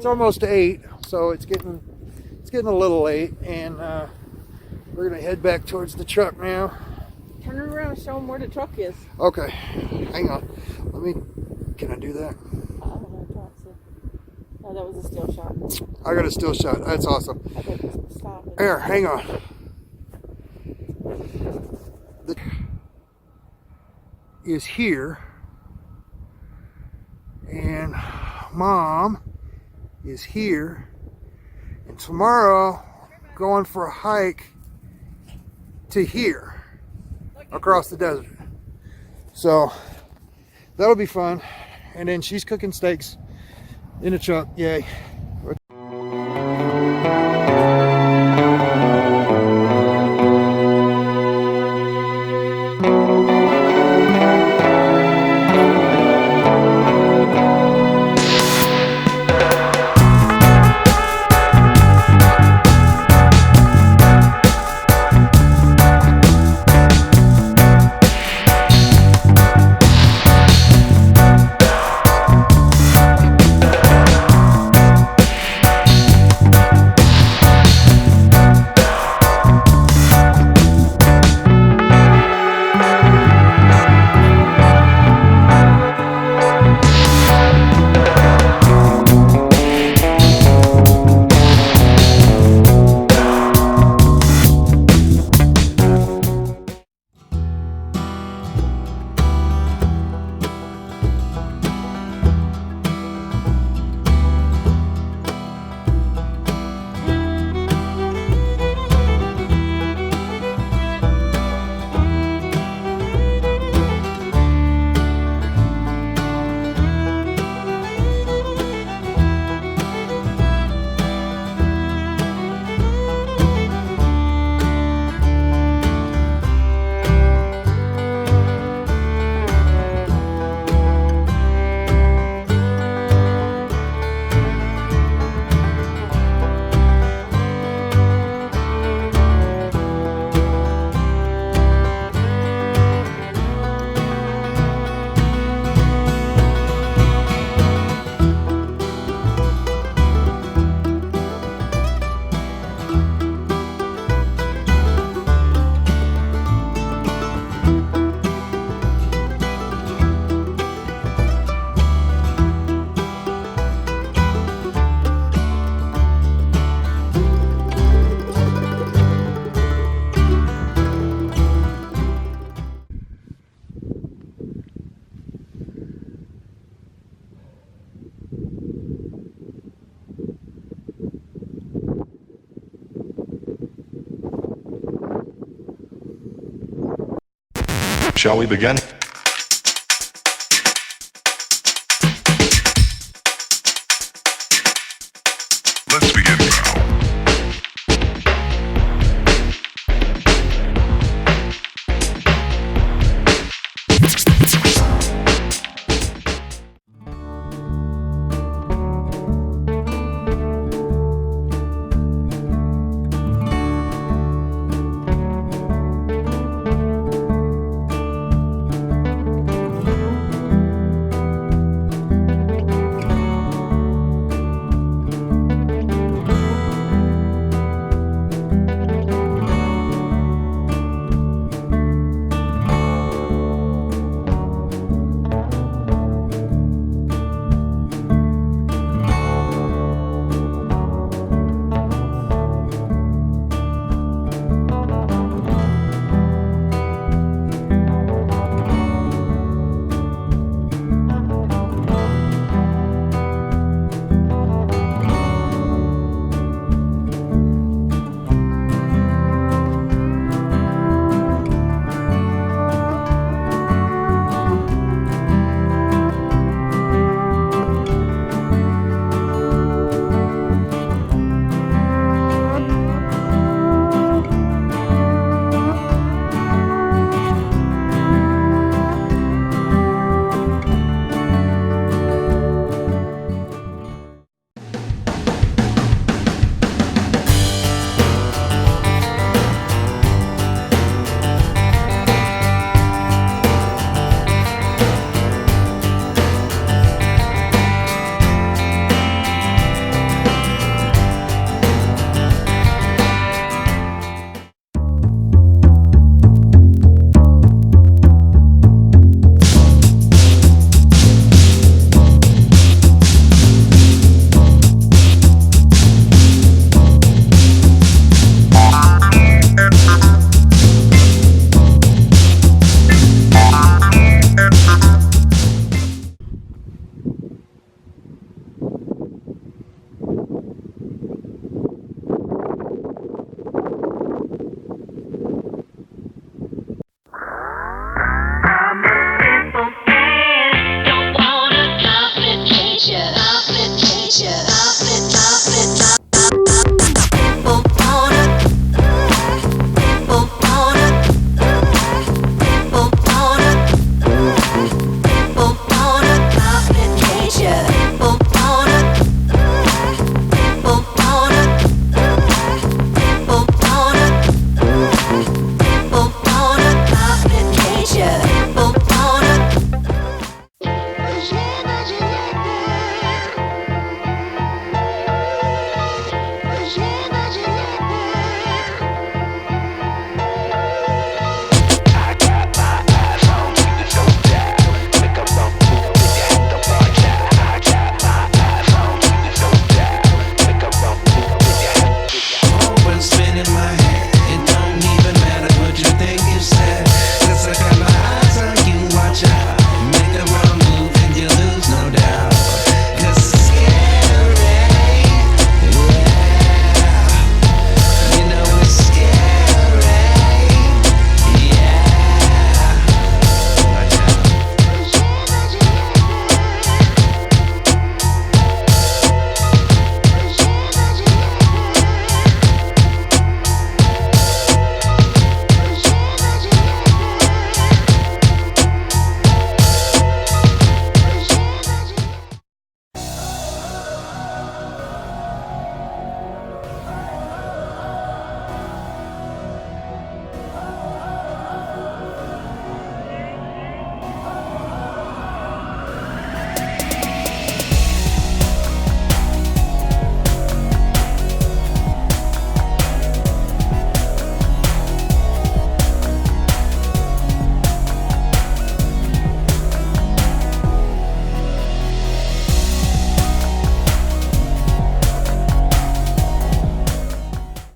It's almost 8, so it's getting a little late, and we're gonna head back towards the truck now. Turn around and show them where the truck is. Okay, hang on. Can I do that? I don't know how to. Oh, that was a still shot. I got a still shot. That's awesome. I think it's stop it. Here, hang on. The is here, and Mom is here, and tomorrow going for a hike to here across the desert. So that'll be fun. And then she's cooking steaks in the truck. Yay. Shall we begin?